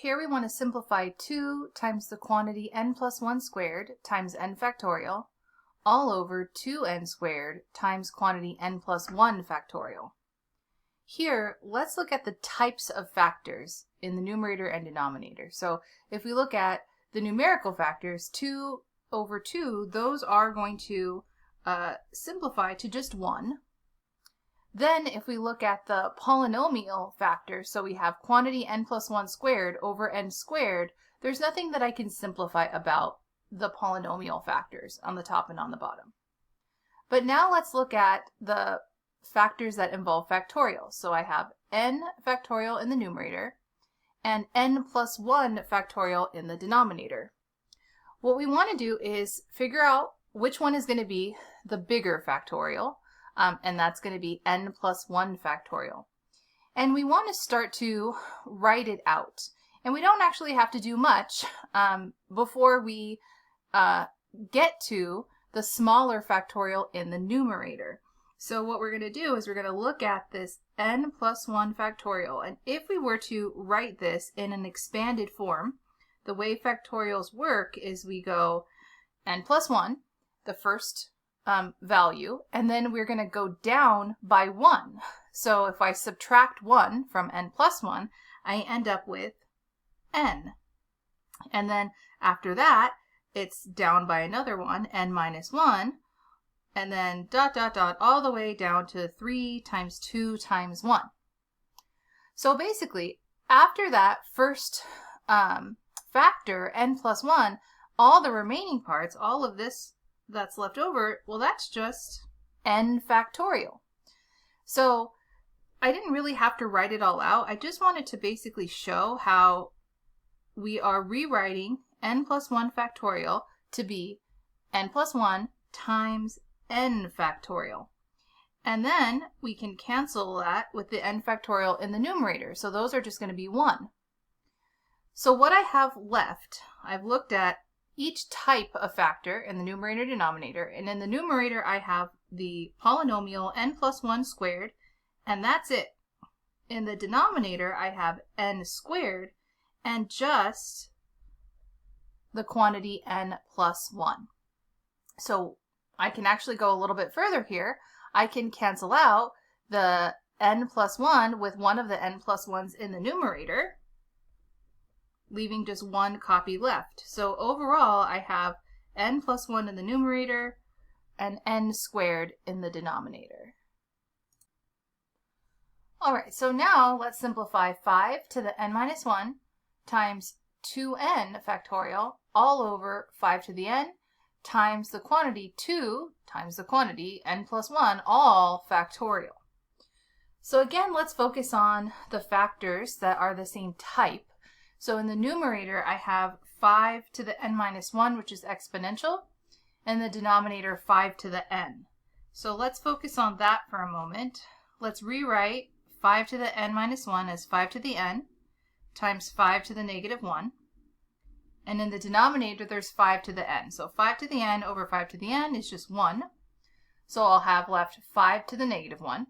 here we want to simplify 2 times the quantity n plus 1 squared times n factorial all over 2n squared times quantity n plus 1 factorial. Here, let's look at the types of factors in the numerator and denominator. So if we look at the numerical factors, 2 over 2, those are going to simplify to just 1. Then if we look at the polynomial factors, so we have quantity n plus 1 squared over n squared, there's nothing that I can simplify about the polynomial factors on the top and on the bottom. But now let's look at the factors that involve factorial. So I have n factorial in the numerator and n plus 1 factorial in the denominator. What we want to do is figure out which one is going to be the bigger factorial, and that's going to be n plus 1 factorial. And we want to start to write it out. And we don't actually have to do much before we get to the smaller factorial in the numerator. So what we're going to do is we're going to look at this n plus 1 factorial. And if we were to write this in an expanded form, the way factorials work is we go n plus 1, the first value, and then we're going to go down by 1. So if I subtract 1 from n plus 1, I end up with n. And then after that, it's down by another one, n minus 1, and then dot, dot, dot, all the way down to 3 times 2 times 1. So basically, after that first factor, n plus 1, all the remaining parts, all of this that's left over, well, that's just n factorial. So I didn't really have to write it all out. I just wanted to basically show how we are rewriting n plus 1 factorial to be n plus 1 times n factorial. And then we can cancel that with the n factorial in the numerator. So those are just going to be 1. So what I have left, I've looked at each type of factor in the numerator denominator, and in the numerator I have the polynomial n plus 1 squared, and that's it. In the denominator I have n squared and just the quantity n plus 1. So I can actually go a little bit further here. I can cancel out the n plus 1 with one of the n plus 1s in the numerator, leaving just one copy left. So overall, I have n plus 1 in the numerator and n squared in the denominator. All right, so now let's simplify 5 to the n minus 1 times 2n factorial all over 5 to the n times the quantity 2 times the quantity n plus 1 all factorial. So again, let's focus on the factors that are the same type. So in the numerator, I have 5 to the n minus 1, which is exponential, and the denominator 5 to the n. So let's focus on that for a moment. Let's rewrite 5 to the n minus 1 as 5 to the n times 5 to the negative 1. And in the denominator, there's 5 to the n. So 5 to the n over 5 to the n is just 1. So I'll have left 5 to the negative 1.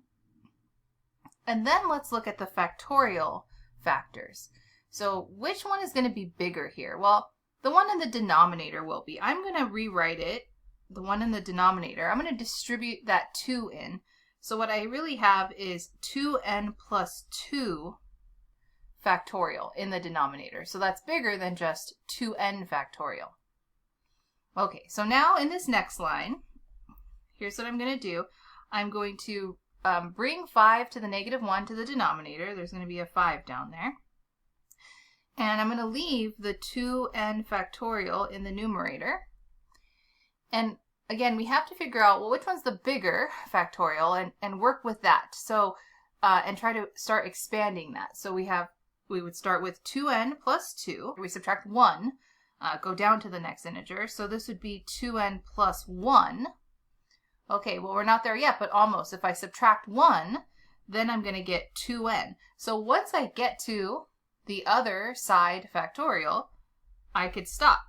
And then let's look at the factorial factors. So which one is going to be bigger here? Well, the one in the denominator will be. I'm going to rewrite it, the one in the denominator. I'm going to distribute that 2 in. So what I really have is 2n plus 2 factorial in the denominator. So that's bigger than just 2n factorial. Okay, so now in this next line, here's what I'm going to do. I'm going to bring 5 to the negative 1 to the denominator. There's going to be a 5 down there. And I'm going to leave the 2n factorial in the numerator. And again, we have to figure out, well, which one's the bigger factorial and work with that. So, and try to start expanding that. So we would start with 2n plus 2. We subtract 1, go down to the next integer. So this would be 2n plus 1. Okay, well, we're not there yet, but almost. If I subtract 1, then I'm going to get 2n. So once I get to the other side factorial, I could stop,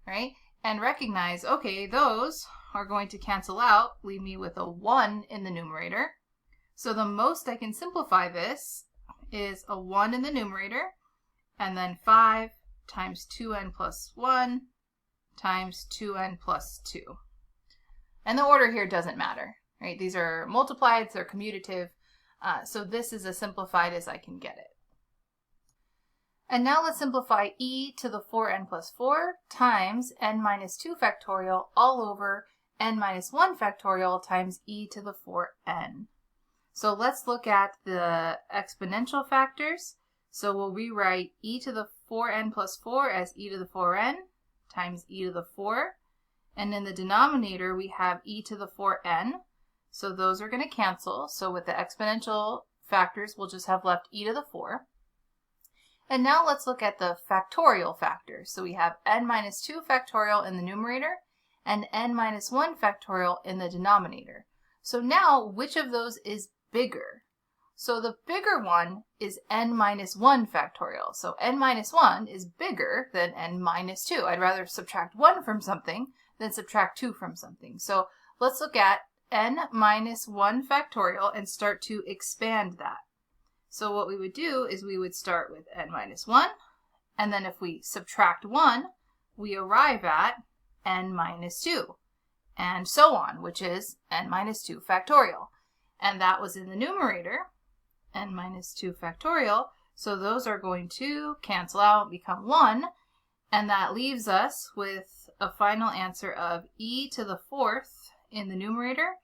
right? And recognize, okay, those are going to cancel out, leave me with a 1 in the numerator. So the most I can simplify this is a 1 in the numerator and then 5 times 2n plus 1 times 2n plus 2. And the order here doesn't matter, right? These are multiplieds, they're commutative, so this is as simplified as I can get it. And now let's simplify e to the 4n plus 4 times n minus 2 factorial all over n minus 1 factorial times e to the 4n. So let's look at the exponential factors. So we'll rewrite e to the 4n plus 4 as e to the 4n times e to the 4. And in the denominator, we have e to the 4n. So those are going to cancel. So with the exponential factors, we'll just have left e to the 4. And now let's look at the factorial factors. So we have n minus 2 factorial in the numerator and n minus 1 factorial in the denominator. So now, which of those is bigger? So the bigger one is n minus 1 factorial. So n minus 1 is bigger than n minus 2. I'd rather subtract 1 from something than subtract 2 from something. So let's look at n minus 1 factorial and start to expand that. So what we would do is we would start with n minus 1, and then if we subtract 1, we arrive at n minus 2, and so on, which is n minus 2 factorial. And that was in the numerator, n minus 2 factorial, so those are going to cancel out and become 1, and that leaves us with a final answer of e to the 4th in the numerator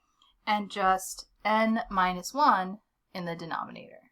and just n minus 1 in the denominator.